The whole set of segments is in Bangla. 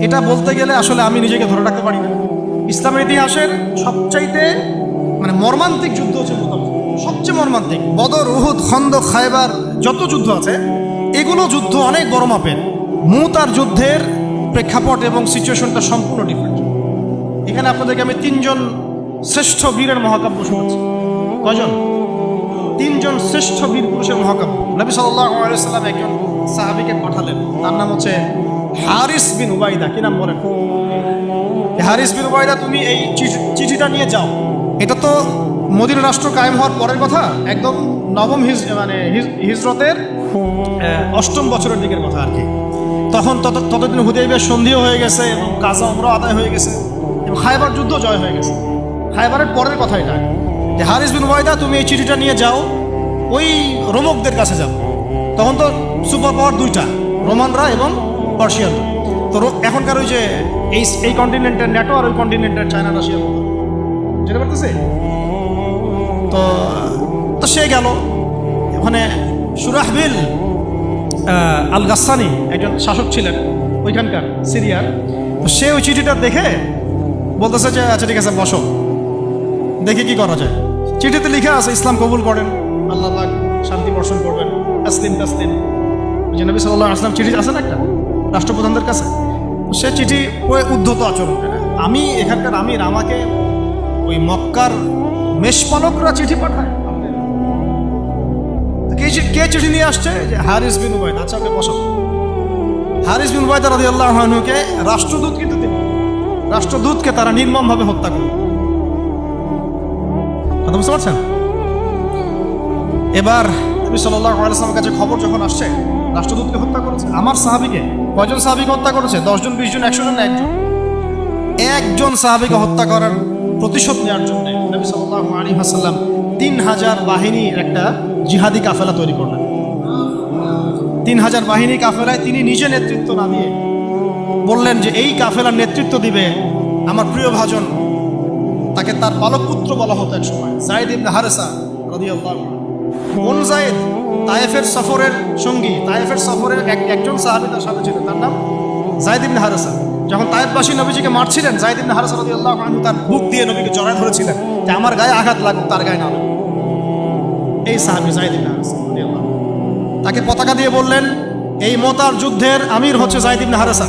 এটা বলতে গেলে আসলে আমি নিজেকে ধরে রাখতে পারি না। ইসলামের ইতিহাসের সবচাইতে মর্মান্তিক যুদ্ধ হচ্ছে মুতা, সবচেয়ে মর্মান্তিক। বদর, উহুদ, খন্দক, খায়বার যত যুদ্ধ আছে এগুলো যুদ্ধ অনেক বড় মাপের। মুতার যুদ্ধের প্রেক্ষাপট এবং সিচুয়েশনটা সম্পূর্ণ ডিফারেন্ট। এখানে আপনাদেরকে আমি তিনজন শ্রেষ্ঠ বীরের মহাকাব্য শোনাচ্ছি। কয়জন? তিনজন শ্রেষ্ঠ বীর পুরুষের মহাকাব্য। নবী সাল্লাল্লাহু আলাইহি ওয়াসাল্লাম একজন সাহাবীকে পাঠালেন, তার নাম হচ্ছে হারিস বিন উবাইদা। কি নাম বলেন? হারিস বিন উবাইদা, তুমি এই চিঠিটা নিয়ে যাও। এটা তো মদিনা রাষ্ট্র কায়েম হওয়ার পরের কথা, একদম নবম হিজরতের 8ম বছরের দিকের কথা আর কি। তখন ততদিন হুদাইবিয়ার সন্ধিও হয়ে গেছে এবং কাজা উমরা আদায় হয়ে গেছে এবং খায়বার যুদ্ধ জয় হয়ে গেছে। খায়বারের পরের কথা এটা, যে হারিস বিন উবাইদা তুমি এই চিঠিটা নিয়ে যাও, ওই রোমকদের কাছে যাও। তখন তো সুপার পাওয়ার দুইটা, রোমানরা এবং পার্সিয়ানরা। তো এখনকার ওই যে এই কন্টিনেন্টের ন্যাটো আর ওই কন্টিনেন্টের চায়না, রাশিয়া, যেটা করতেছে। তো সে গেল ওখানে। সুরাহবিল আল গাসসানি একজন শাসক ছিলেন ওইখানকার সিরিয়ার। তো সে ওই চিঠিটা দেখে বলতেছে যে আচ্ছা ঠিক আছে, বসো, দেখি কি করা যায়। চিঠিতে লিখে আছে ইসলাম কবুল করেন, আল্লাহ পাক শান্তি বর্ষণ করবেন, তাসলিম তাসলিম। যে নবী সাল্লাল্লাহু আলাইহি ওয়াসাল্লাম চিঠি আছে না একটা রাষ্ট্রপ্রধানদের কাছে, সে চিঠি ওই উদ্ধত আচরণ। আমি এখানকার আমির, আমাকে ওই মক্কার মেষপালকরা চিঠি পাঠায়। কে চিঠি নিয়ে আসছে? যে হারিস বিন উবাইদা। আচ্ছা, ওকে বসাবো। হারিস বিন উবাইদা রাদিয়াল্লাহু আনহুকে রাষ্ট্রদূত, কিন্তু তিনি রাষ্ট্রদূতকে তারা নির্মমভাবে হত্যা করল। কথা বুঝতে পারছেন? এবার নবী সাল্লাল্লাহু আলাইহি ওয়াসাল্লামের কাছে খবর যখন আসছে রাষ্ট্রদূতকে হত্যা করেছে। আমার সাহাবীকে, কয়জন সাহাবীকে হত্যা করেছে? 10 জন, 20 জন, 100 জন না একজন সাহাবীকে হত্যা করার প্রতিশোধ নেওয়ার জন্য নবী সাল্লাল্লাহু আলাইহি ওয়াসাল্লাম 3000 বাহিনীর একটা জিহাদি কাফেলা তৈরি করলেন। 3000 বাহিনী কাফেলায় তিনি নিজে নেতৃত্ব না দিয়ে বললেন যে এই কাফেলার নেতৃত্ব দিবে আমার প্রিয় ভাজন, তাকে তার বালক পুত্র বলা হতো এক সময়, যায়েদ ইবনে হারেসা রাদিয়াল্লাহু আনহু। কোন যায়েদ? তায়েফের সফরের সঙ্গী, তায়েফের সফরের একজন সাহাবী তার সাথে ছিলেন, তার নাম যায়েদ ইবনে হারেসা। যখন তায়েফবাসী নবীজিকে মারছিলেন, যায়েদ ইবনে হারেসা রাদিয়াল্লাহু আনহু তার বুক দিয়ে নবীকে জড়ায় ধরেছিলেন যে আমার গায়ে আঘাত লাগুক, তার গায়ে না লাগুক। এই সাহাবী যায়েদ ইবনে হারেসা রাদিয়াল্লাহু আনহু, তাকে পতাকা দিয়ে বললেন এই মোতার যুদ্ধের আমির হচ্ছে যায়েদ ইবনে হারেসা।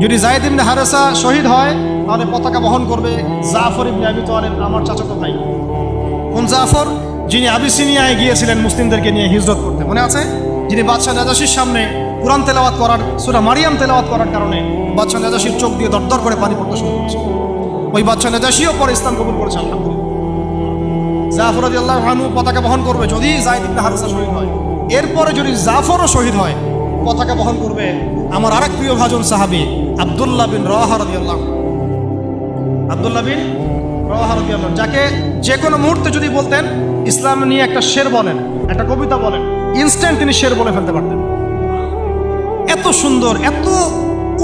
যদি যায়েদ ইবনে হারেসা শহীদ হয় তাহলে পতাকা বহন করবে জাফর ইবনে আবি তালিব, আমার চাচাতো ভাই। কোন জাফর? যিনি আবিসিনিয়ায় গিয়েছিলেন মুসলিমদেরকে নিয়ে হিজরত করতে, মনে আছে? যিনি বাদশাহ নাজাশির সামনে কুরআন তেলাওয়াত করার, সূরা মারিয়াম তেলাওয়াত করার কারণে বাদশাহ নাজাশির চোখ দিয়ে দরদর করে পানি পড়তে শুরু করেছে। ওই বাদশাহ নাজাশিও পরে ইসলাম কবুল করেছে, আলহামদুলিল্লাহ। জাফর রাদিয়াল্লাহু আনহু পতাকা বহন করবে যদি যায়েদ ইবনে হারেসা শহীদ হয়। এরপরে যদি জাফরও শহীদ হয়, পতাকা বহন করবে আমার আরেক প্রিয় ভাজন সাহাবী আব্দুল্লাহ বিন রাওয়াহা রাদিয়াল্লাহু আনহু। আব্দুল্লাহ বিন রাওয়াহা রাদিয়াল্লাহু আনহু, যাকে যে কোনো মুহূর্তে যদি বলতেন ইসলাম নিয়ে একটা শের বলেন, একটা কবিতা বলেন, ইনস্ট্যান্ট তিনি শের বলে ফেলতে পারতেন। এত সুন্দর, এত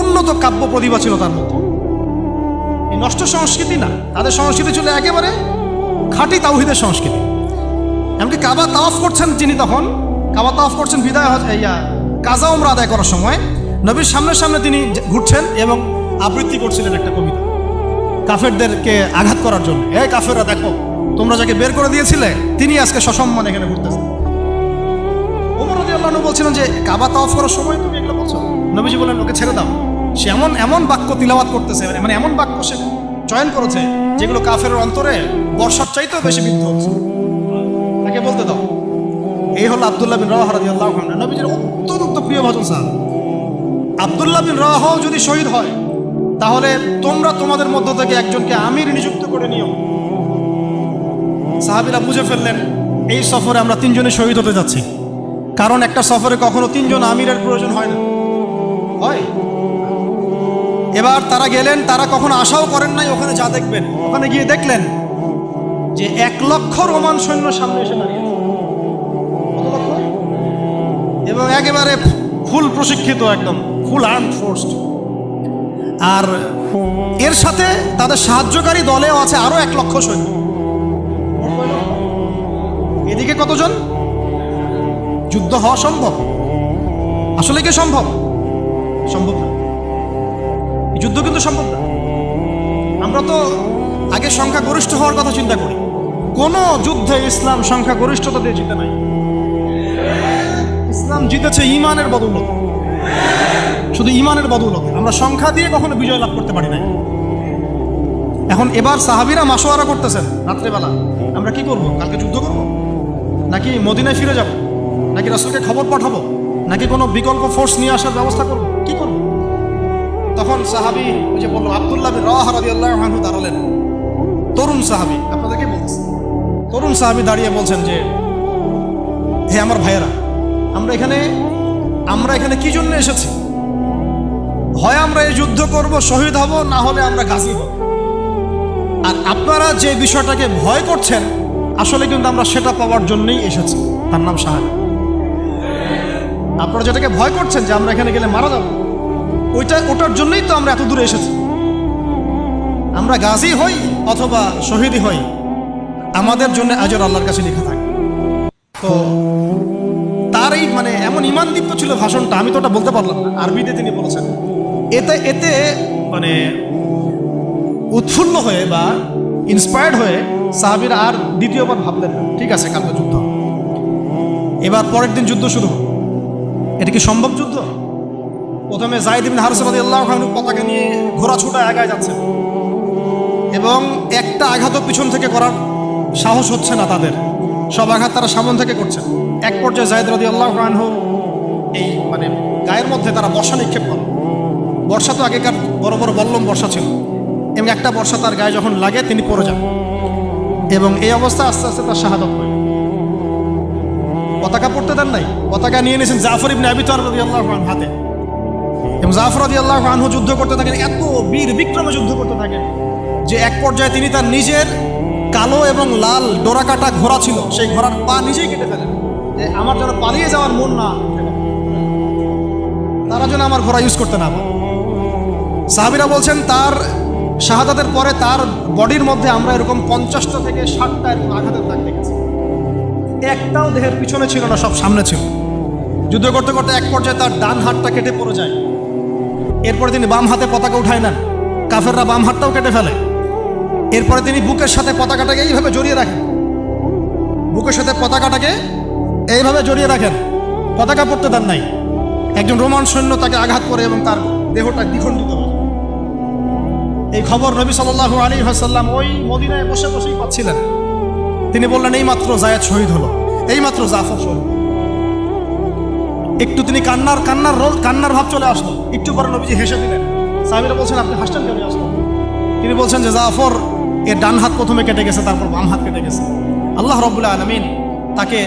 উন্নত কাব্য প্রতিভা ছিল তার মধ্যে। এই নষ্ট সংস্কৃতি না, তাদের সংস্কৃতি ছিল একেবারে খাঁটি তাওহীদের সংস্কৃতি। এমনকি কাবা তাওয়াফ করছেন তিনি, তখন কাবা তাওয়াফ করছেন বিদায় কাজা উমরা আদায় করার সময় নবীর সামনে সামনে তিনি ঘুরছেন এবং আবৃত্তি করছিলেন একটা কবিতা কাফেরদেরকে আঘাত করার জন্য। এই কাফেররা, দেখো তোমরা যাকে বের করে দিয়েছিলে তিনি আজকে সসম্মানে এখানে ঘুরতেছেন। ওমর রাদিয়াল্লাহু আনহু বলছিলেন যে কাবা তাওয়াফ করার সময় তুমি এগুলো বলছো? নবীজি বলেন ওকে ছেড়ে দাও, সে এমন বাক্য তিলাওয়াত করতেছে, এমন বাক্য সে চয়ন করেছে যেগুলো কাফেরের অন্তরে বর্ষার চাইতেও বেশি বিদ্ধ হচ্ছে, তাকে বলতে দাও। এই হলো আব্দুল্লাহ বিন রাওয়াহা রাদিয়াল্লাহু আনহু, নবীজির অত্যন্ত প্রিয় ভাজন সাহাবী। আব্দুল্লাহ বিন রাওয়াহা যদি শহীদ হয় তাহলে তোমরা তোমাদের মধ্য থেকে একজনকে আমির নিযুক্ত করে নিও। সাহাবীরা বুঝে ফেললেন এই সফরে আমরা 3 জনে শহীদ হতে যাচ্ছি, কারণ একটা সফরে কখনো 3 জন আমিরের প্রয়োজন হয় না, হয়। এবার তারা গেলেন, তারা কখনো আশাও করেন নাই ওখানে যা দেখবেন। ওখানে গিয়ে দেখলেন যে 1 লক্ষ রোমান সৈন্য সামনে এসে দাঁড়িয়েছে, এবং একেবারে ফুল প্রশিক্ষিত, একদম ফুল আর্মড ফোর্স। আর এর সাথে তাদের সাহায্যকারী দলেও আছে আরো 1 লক্ষ সৈন্য। এদিকে কতজন? যুদ্ধ হওয়া সম্ভব? আসলে কি সম্ভব? সম্ভব না। এই যুদ্ধ কিন্তু সম্ভব না। আমরা তো আগে সংখ্যাগরিষ্ঠ হওয়ার কথা চিন্তা করি। কোন যুদ্ধে ইসলাম সংখ্যাগরিষ্ঠতা দিয়ে জিতে নাই। ইসলাম জিতেছে ঈমানের বদৌলতে, শুধু ঈমানের বদৌলতে। আমরা সংখ্যা দিয়ে কখনো বিজয় লাভ করতে পারি নাই। এখন এবার সাহাবীরা মাশওয়ারা করতেছেন রাত্রেবেলা, আমরা কি করব? কালকে যুদ্ধ করব, নাকি মদিনায় ফিরে যাব, নাকি রাসূলকে খবর পাঠাবো, নাকি কোনো বিকল্প ফোর্স নিয়ে আসার ব্যবস্থা করব, কি করব? তখন সাহাবী ওই যে বললো আব্দুল্লাহ বিন রাওয়াহা রাদিয়াল্লাহু আনহু দাঁড়ালেন। তরুণ সাহাবী, আপনাদেরকে বলতেছি, তরুণ সাহাবী দাঁড়িয়ে বলছেন যে, হে আমার ভাইয়েরা, আমরা এখানে কি জন্য এসেছি? হয় আমরা এই যুদ্ধ করব, শহীদ হব, না হলে আমরা গাজী হব। আর আপনারা যে বিষয়টাকে ভয় করছেন, আসলে কিন্তু আমরা সেটা পাওয়ার জন্যই এসেছি, তার নাম শাহাদাত। আপনারা যেটাকে ভয় করছেন যে আমরা এখানে গেলে মারা যাব, ওটার জন্যই তো আমরা এত দূরে এসেছি। আমরা গাজী হই অথবা শহীদই হই, আমাদের জন্য আজর আল্লাহর কাছে লেখা থাকে। তো তার এই মানে এমন ঈমান দীপ্ত ছিল ভাষণটা, আমি তো ওটা বলতে পারলাম না, আরবিতে তিনি বলেছেন। এতে মানে উৎফুল্ল হয়ে বা ইন্সপায়ার্ড হয়ে সাহাবীরা আর দ্বিতীয়বার ভাবলেন না, ঠিক আছে কালকে যুদ্ধ। এবার পরের দিন যুদ্ধ শুরু হল। এটা কি সম্ভব যুদ্ধ? প্রথমে যায়েদ ইবনে হারিসা রাদিয়াল্লাহু আনহু পতাকা নিয়ে ঘোড়া ছুটা আগায় যাচ্ছে, এবং একটা আঘাতও পিছন থেকে করার সাহস হচ্ছে না তাদের, সব আঘাত তারা সামন থেকে করছে। এক পর্যায়ে যায়েদ রাদিয়াল্লাহু আনহু এই মানে গায়ের মধ্যে তারা বর্ষা নিক্ষেপ করে। বর্ষা তো আগেকার বড় বড় বল্লম বর্ষা ছিল, এবং একটা বর্ষা তার গায়ে যখন লাগে তিনি পড়ে যান, এবং এই অবস্থা আস্তে আস্তে তার শাহাদাত হয়। পতাকা পড়তে দেন নাই, পতাকা নিয়ে নিয়েছেন জাফর ইবনে আবি তালিব রাদিয়াল্লাহু আনহু হাতে, এবং জাফর রাদিয়াল্লাহু আনহু যুদ্ধ করতে থাকেন, এত বীর বিক্রমে যুদ্ধ করতে থাকেন যে এক পর্যায়ে তিনি তার নিজের কালো এবং লাল ডোরাকাটা ঘোড়া ছিল, সেই ঘোড়ার পা নিজেই কেটে ফেলেন, যে আমার যেন পালিয়ে যাওয়ার মন না, তারা যেন আমার ঘোড়া ইউজ করতে না পারে। সাহাবীরা বলছেন তার শাহাদাতের পরে তার বডির মধ্যে আমরা এরকম 50টা থেকে 60টা এরকম আঘাতের দাগ দেখেছি। একটাও দেহের পিছনে ছিল না, সব সামনে ছিল। যুদ্ধ করতে করতে এক পর্যায়ে তার ডান হাতটা কেটে পড়ে যায়। এরপরে তিনি বাম হাতে পতাকা উঠায় নেন, কাফেররা বাম হাতটাও কেটে ফেলে। এরপরে তিনি বুকের সাথে পতাকাটাকে এইভাবে জড়িয়ে রাখেন, বুকের সাথে পতাকাটাকে এইভাবে জড়িয়ে রাখেন, পতাকা পড়তে দেন নাই। একজন রোমান সৈন্য তাকে আঘাত করে এবং তার দেহটা দ্বিখণ্ডিত হয়। এই খবর নবী সাল্লাল্লাহু আলাইহি ওয়াসাল্লাম ওই মদিনায় বসে বসেই পাচ্ছিলেন। তিনি বললেন, এই মাত্র যায়েদ শহীদ হলো, এই মাত্র জাফর শহীদ। একটু তিনি কান্নার ভাব চলে আসলো। একটু পরে নবীজি হেসে দিলেন। সাহাবীরা বলছেন, আপনি হাসছেন কেন? আসলো তিনি বলছেন যে জাফর এর ডান হাত প্রথমে কেটে গেছে, তারপর বাম হাত কেটে গেছে। আল্লাহ রাব্বুল আলামিন তাকে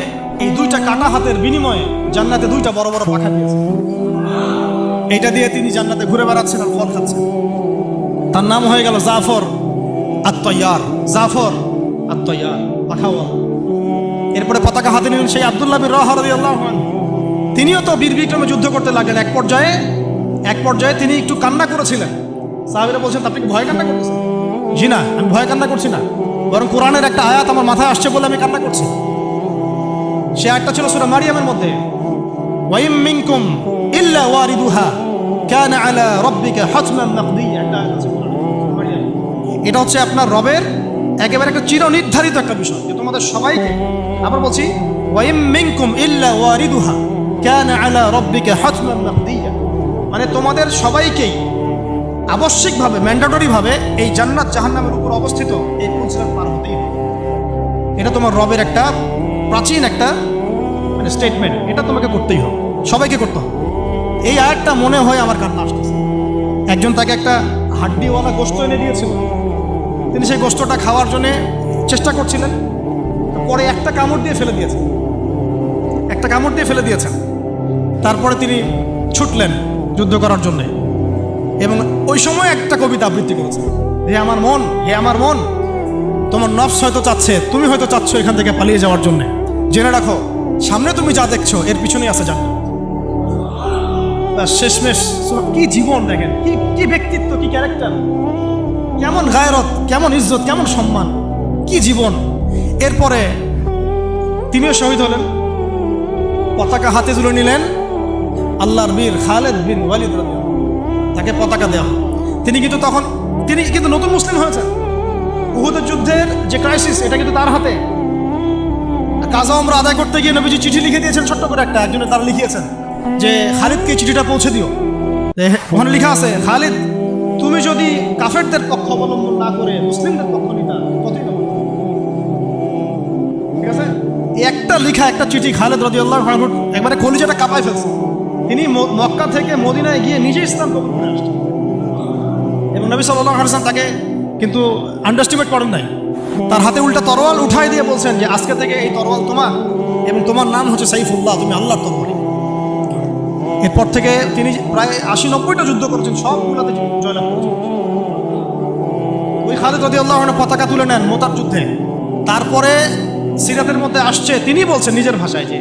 এই দুইটা কাটা হাতের বিনিময়ে জান্নাতে দুইটা বড় বড় পাখা দিয়েছে। এইটা দিয়ে তিনি জান্নাতে ঘুরে বেড়াচ্ছেন আর ফল খাচ্ছেন। তার নাম হয়ে গেল জাফর আত-তাইয়ার, জাফর আত-তাইয়ার, পাখাওয়ালা। এরপরে পতাকা হাতে নিলেন সেই আব্দুল্লাহ বিন রাওয়াহা রাদিয়াল্লাহু আনহু। তিনিও তো বীর বিক্রমে যুদ্ধ করতে লাগলেন। এক পর্যায়ে তিনি একটু কান্না করেছিলেন। সাহাবীরা বলছেন, আপনি কি ভয় কান্না করতেছেন? জি না, আমি ভয় কান্না করছি না, বরং কোরআনের একটা আয়াত আমার মাথায় আসছে বলে আমি কান্না করছি। সে আয়াতটা ছিল সূরা মারিয়ামের মধ্যে, ওয়া ইম মিনকুম ইল্লা ওয়ারিদুহা কানা আলা রাব্বিকা হাতমান মাকদিয়া। একটা আয়াত আছে কোরআনে, মারিয়াম। এটা হচ্ছে আপনার রবের একেবারে একটা চিরনির্ধারিত একটা বিষয়, যে তোমাদের সবাইকে, আবার বলছি, ওয়া ইম মিনকুম ইল্লা ওয়ারিদুহা কানা আলা রাব্বিকা হাতমান মাকদিয়া, মানে তোমাদের সবাইকেই আবশ্যিকভাবে, ম্যান্ডেটরিভাবে এই জান্নাত জাহান্নামের উপর অবস্থিত এই পুলসিরাত পার হতেই হবে। এটা তোমার রবের একটা প্রাচীন একটা মানে স্টেটমেন্ট, এটা তোমাকে করতেই হবে, সবাইকে করতে হবে। এই আয়াতটা মনে হয় আমার কান্না আসতেছে। একজন তাকে একটা হাড্ডিওয়ালা গোশত এনে দিয়েছিল, তিনি সেই গোশতটা খাওয়ার জন্য চেষ্টা করছিলেন, পরে একটা কামড় দিয়ে ফেলে দিয়েছেন। তারপরে তিনি ছুটলেন যুদ্ধ করার জন্যে, এবং ওই সময় একটা কবিতা আবৃত্তি করেছে, হে আমার মন, তোমার নফস হয়তো চাচ্ছে, তুমি হয়তো চাচ্ছ এখান থেকে পালিয়ে যাওয়ার জন্য, জেনে রাখো সামনে তুমি যা দেখছো এর পিছনেই আছে জান্নাত। শেষমেশ কি জীবন দেখেন, কি ব্যক্তিত্ব, কি ক্যারেক্টার, কেমন গায়রত, কেমন ইজ্জত, কেমন সম্মান, কি জীবন। এরপরে তিনিও শহীদ হলেন, পতাকা হাতে তুলে নিলেন আল্লাহর বীর খালেদ বিন ওয়ালিদ রাদিয়াল্লাহু, তাকে পতাকা দেওয়া। তিনি কিন্তু নতুন মুসলিম হয়েছেন। উহুদের যুদ্ধের যে ক্রাইসিস, এটা কিন্তু তার হাতে। কাজা ওমরা আদায় করতে গিয়ে নবীজি চিঠি লিখে দিয়েছেন, ছোট্ট করে একজনে তারা লিখিয়েছেন যে খালিদকে চিঠিটা পৌঁছে দিও। ওখানে লেখা আছে, খালিদ তুমি যদি কাফেরদের পক্ষ অবলম্বন না করে মুসলিমদের পক্ষ নিতা কতই না। ঠিক আছে, একটা লেখা, একটা চিঠি খালিদ রাদিয়াল্লাহু আনহু একবারে কলিজাটা কাঁপায় ফেলছে। তিনি মক্কা থেকে মদিনায় গিয়ে নিজে ইসলাম কবুল করে আসছেন এবং নবী সাল্লাল্লাহু আলাইহি ওয়াসাল্লাম তাকে কিন্তু আন্ডারস্টিমেট করেন নাই। তার হাতে উল্টা তরোয়াল উঠাই দিয়ে বলছেন যে আজকে থেকে এই তরোয়াল তোমার এবং তোমার নাম হচ্ছে সাইফুল্লাহ, তুমি আল্লাহর তরবারি। এরপর থেকে তিনি প্রায় 80-90টা যুদ্ধ করেছেন, সবগুলোতে জয়লাভ করেছেন। ওই খালিদ রাদিয়াল্লাহু আনহু পতাকা তুলে নেন মোতার যুদ্ধে। তারপরে সিরাতের মধ্যে আসছে, তিনি বলছেন নিজের ভাষায় যে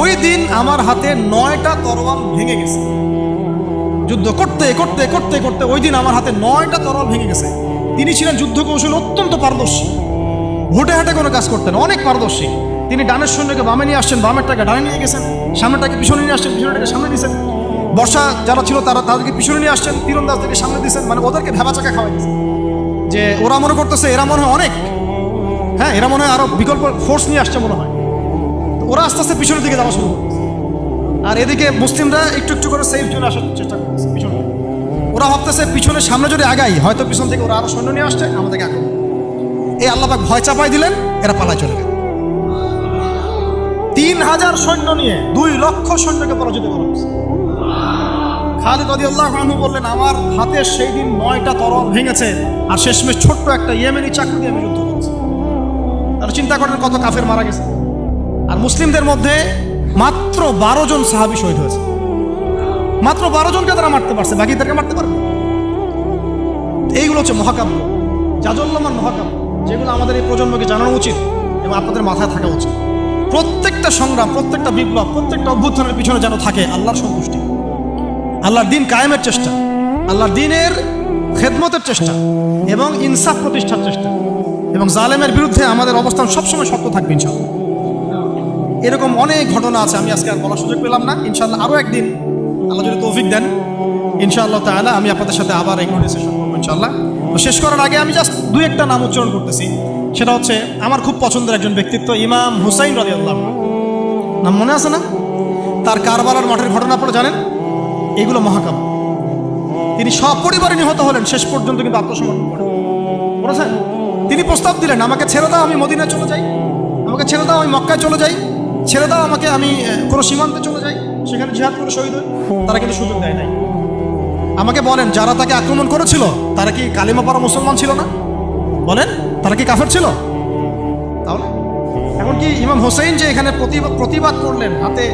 ওই দিন আমার হাতে 9টা তরোয়াল ভেঙে গেছে। যুদ্ধ করতে করতে করতে করতে ওই দিন আমার হাতে 9টা তরোয়াল ভেঙে গেছে। তিনি ছিলেন যুদ্ধ কৌশল অত্যন্ত পারদর্শী, হুটে হাটে কোনো কাজ করতেন, অনেক পারদর্শী। তিনি ডানের সৈন্যকে বামে নিয়ে আসছেন, বামেরটাকে ডানে নিয়ে গেছেন, সামনেটাকে পিছনে নিয়ে আসছেন, পিছনেটাকে সামনে নিয়েছেন। বর্ষা যারা ছিল তাদেরকে পিছনে নিয়ে আসছেন, তীরন্দাজদেরকে সামনে দিয়েছেন। মানে ওদেরকে ভেবা চাকা খাওয়াই দিয়েছেন যে ওরা মনে করতেছে এরা মনে হয় অনেক, হ্যাঁ এরা মনে হয় আরো বিকল্প ফোর্স নিয়ে আসছে মনে হয়। ওরা আস্তে আস্তে পিছনের দিকে যাওয়া শুরু করতেছে, আর এদিকে মুসলিমরা একটু একটু করে সেফ জোনে আসার চেষ্টা করতেছে পিছনে। ওরা ভাবতেছে পিছনের সামনে যদি আগাই হয়তো পিছন থেকে ওরা আরো সৈন্য নিয়ে আসছে, আমাদেরকে আক্রমণ। এই আল্লাহ পাক ভয় চাপাই দিলেন, এরা পালায় চলে গেল। 3000 সৈন্য নিয়ে 2 লক্ষ সৈন্যকে পরাজিত করা হয়েছে। খালিদ রাদিয়াল্লাহু আনহু বললেন আমার হাতে সেই দিন 9টা তরোয়াল ভেঙেছে, আর শেষমেশ ছোট্ট একটা ইয়েমেনি চাকু দিয়ে আমি যুদ্ধ করছি। তাহলে চিন্তা করেন কত কাফের মারা গেছে। আর মুসলিমদের মধ্যে মাত্র 12 জন সাহাবী শহীদ হয়েছে। মাত্র 12 জনকে তারা মারতে পারছে, বাকিদেরকে মারতে পারবে। এইগুলো হচ্ছে মহাকাব্য, জাজল্যমান মহাকাব্য, যেগুলো আমাদের এই প্রজন্মকে জানানো উচিত এবং আপনাদের মাথায় থাকা উচিত। প্রত্যেকটা সংগ্রাম, প্রত্যেকটা বিপ্লব, প্রত্যেকটা অভ্যুত্থানের পিছনে যেন থাকে আল্লাহর সন্তুষ্টি, আল্লাহর দিন কায়েমের চেষ্টা, আল্লাহর দিনের খেদমতের চেষ্টা এবং ইনসাফ প্রতিষ্ঠার চেষ্টা, এবং জালেমের বিরুদ্ধে আমাদের অবস্থান সবসময় শক্ত থাকবে ইনশাআল্লাহ। এরকম অনেক ঘটনা আছে, আমি আজকে আর বলার সুযোগ পেলাম না। ইনশাআল্লাহ আরও একদিন আল্লাহ যদি তৌফিক দেন ইনশাআল্লাহ তাআলা আমি আপনাদের সাথে আবার এগুলো ডিসকাশন করবো ইনশাআল্লাহ। তো শেষ করার আগে আমি জাস্ট 2-1টা নাম উচ্চারণ করতেছি। সেটা হচ্ছে আমার খুব পছন্দের একজন ব্যক্তিত্ব, ইমাম হুসাইন রাদিয়াল্লাহু আনহু। নাম মনে আছে না? তার কারবালার মাঠের ঘটনা আপনারা জানেন। এগুলো মহাকাব্য। তিনি সপরিবারে নিহত হলেন, শেষ পর্যন্ত কিন্তু আত্মসমর্পণ করেছেন। তিনি প্রস্তাব দিলেন আমাকে ছেড়ে দাও, আমি মদিনায় চলে যাই, আমাকে ছেড়ে দাও, আমি মক্কায় চলে যাই, ছেড়ে দাও আমাকে, আমি কোনো সীমান্তে চলে যাই, সেখানে জিহাদ করে শহীদ হই। তারা কিন্তু সুযোগ দেয় নাই। আমাকে বলেন যারা তাকে আক্রমণ করেছিল তারা কি কালিমা পড়া মুসলমান ছিল না? বলেন তারা কি কাফের ছিল? তাহলে এখন কি ইমাম হোসেইন যে এখানে প্রতিবাদ করলেন, হাতে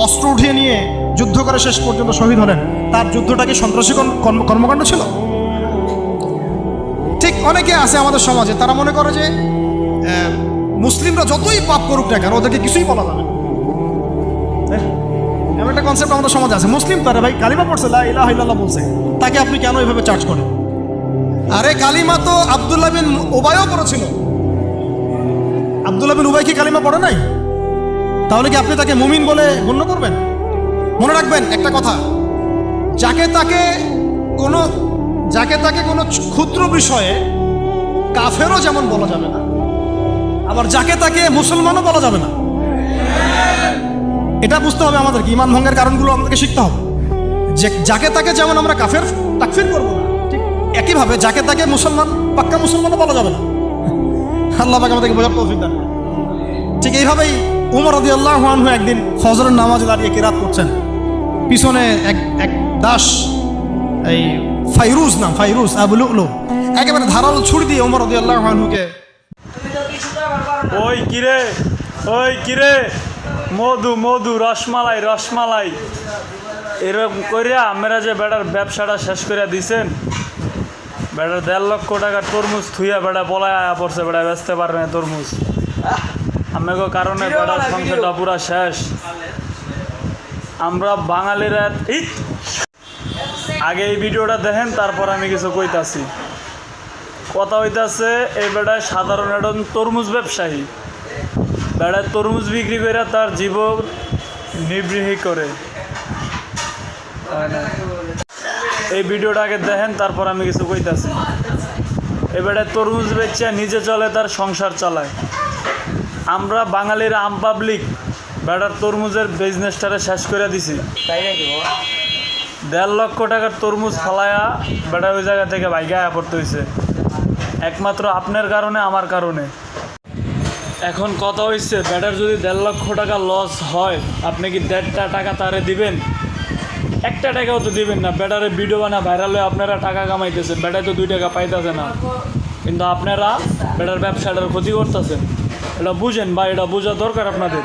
অস্ত্র উঠিয়ে নিয়ে যুদ্ধ করে শেষ পর্যন্ত শহীদ হলেন, তার যুদ্ধটা কি সন্ত্রাসী কর্মকাণ্ড ছিল? ঠিক অনেকে আছে আমাদের সমাজে, তারা মনে করে যে মুসলিমরা যতই পাপ করুক না কেন ওদেরকে কিছুই বলা যাবে না। এমন একটা কনসেপ্ট আমাদের সমাজে আছে। মুসলিম তারা ভাই কালিমা পড়ছে, লা ইলাহা ইল্লাল্লাহ বলছে, তাকে আপনি কেন এইভাবে চার্জ করেন? আরে কালিমা তো আব্দুল্লাহ বিন উবাইও পড়েছিল। আব্দুল্লাহ বিন উবাই কি কালিমা পড়ে নাই? তাহলে কি আপনি তাকে মুমিন বলে গণ্য করবেন? মনে রাখবেন একটা কথা, যাকে তাকে কোনো ক্ষুদ্র বিষয়ে কাফেরও যেমন বলা যাবে না, আবার যাকে তাকে মুসলমানও বলা যাবে না। এটা বুঝতে হবে আমাদের, কি ইমান ভঙ্গের কারণগুলো আমাদেরকে শিখতে হবে। যে যাকে তাকে যেমন আমরা তাকফির করবো না, ঠিক একইভাবে যাকে তাকে মুসলমান, পাক্কা মুসলমানও বলা যাবে না। আল্লাহ পাক আমাদেরকে বোঝার তৌফিক দান। ঠিক এইভাবেই উমর রাদিয়াল্লাহু আনহু একদিন ফজরের নামাজে দাঁড়িয়ে কিরাত করছেন, পিছনে এক দাস, এই ফাইরুজ আবু লুলু, একেবারে ধারালো ছুরি দিয়ে উমর রাদিয়াল্লাহু আনহুকে, ওই কিরে মধু রসমালাই এরকম করিয়া আমরা যে বেটার ব্যবসাটা শেষ করিয়া দিছেন, বেটার 1.5 লক্ষ টাকার তরমুজ থুইয়া বেটা পলায় আয়া পড়ছে, বেটা বেচতে পারবে না তরমুজ। আমাকে কারণে বেটার সংসারটা পুরা শেষ। আমরা বাঙালিরা আগে এই ভিডিওটা দেখেন, তারপর আমি কিছু কইতাছি। কথা হইতাছে এই বেটায় সাধারণ একজন তরমুজ ব্যবসায়ী, বেড়ায় তরমুজ বিক্রি করে তার জীবন নিবৃহ করে। এই ভিডিওটা আগে দেখেন, তারপর আমি কিছু কইতাছি। এবারে তরমুজ বেচে নিজে চলে, তার সংসার চালায়। আমরা বাঙালির আম পাবলিক বেটার তরমুজের বিজনেসটারে শেষ করে দিছি। তাই নাকি বাবা? 1.5 লক্ষ টাকার তরমুজ ফালায়া বেটা ওই জায়গা থেকে বাইগায়া পড়তে হয়েছে, একমাত্র আপনার কারণে, আমার কারণে। এখন কথা হচ্ছে, বেটার যদি 1.5 লক্ষ টাকা লস হয়, আপনি কি 1.5 টাকা তারে দিবেন? 1 টাকাও তো দিবেন না। বেটারে ভিডিও বানা ভাইরাল হয়ে আপনারা টাকা কামাইতেছেন, বেটায় তো 2 টাকা পাইতেছে না, কিন্তু আপনারা বেটার ব্যবসাটার ক্ষতি করতেছেন। এটা বুঝেন বা এটা বোঝা দরকার আপনাদের।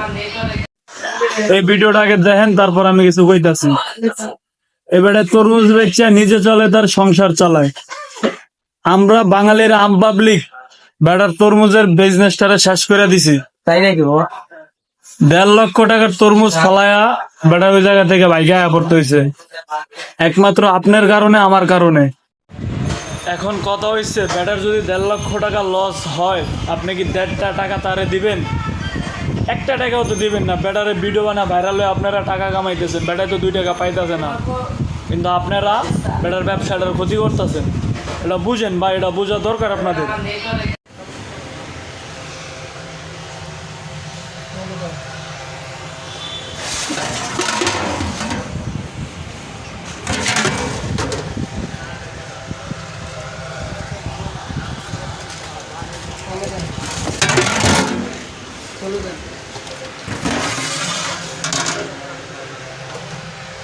এই ভিডিওটা আগে দেখেন, তারপর আমি কিছু কইতাছি। এবারে তরমুজ বেচে নিজে চলে, তার সংসার চালায়। আমরা বাঙালির আম পাবলিক বেটার তরমুজের বিজনেসটারে শেষ করে দিছি। তাই নাকি বাবা? 1.5 লক্ষ টাকার তরমুজ ফালায়া বেটা ওই জায়গা থেকে বাইগায়া পড়তে হয়েছে, একমাত্র আপনার কারণে, আমার কারণে। এখন কথা হচ্ছে, বেটার যদি 1.5 লক্ষ টাকা লস হয়, আপনি কি 1.5 টাকা তারে দিবেন? 1 টাকাও তো দিবেন না। বেটারে ভিডিও বানা ভাইরাল হয়ে আপনারা টাকা কামাইতেছেন, বেটায় তো 2 টাকা পাইতেছে না, কিন্তু আপনারা বেটার ব্যবসাটার ক্ষতি করতেছেন। এটা বুঝেন বা এটা বোঝা দরকার আপনাদের।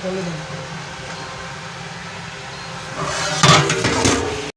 চলে যান।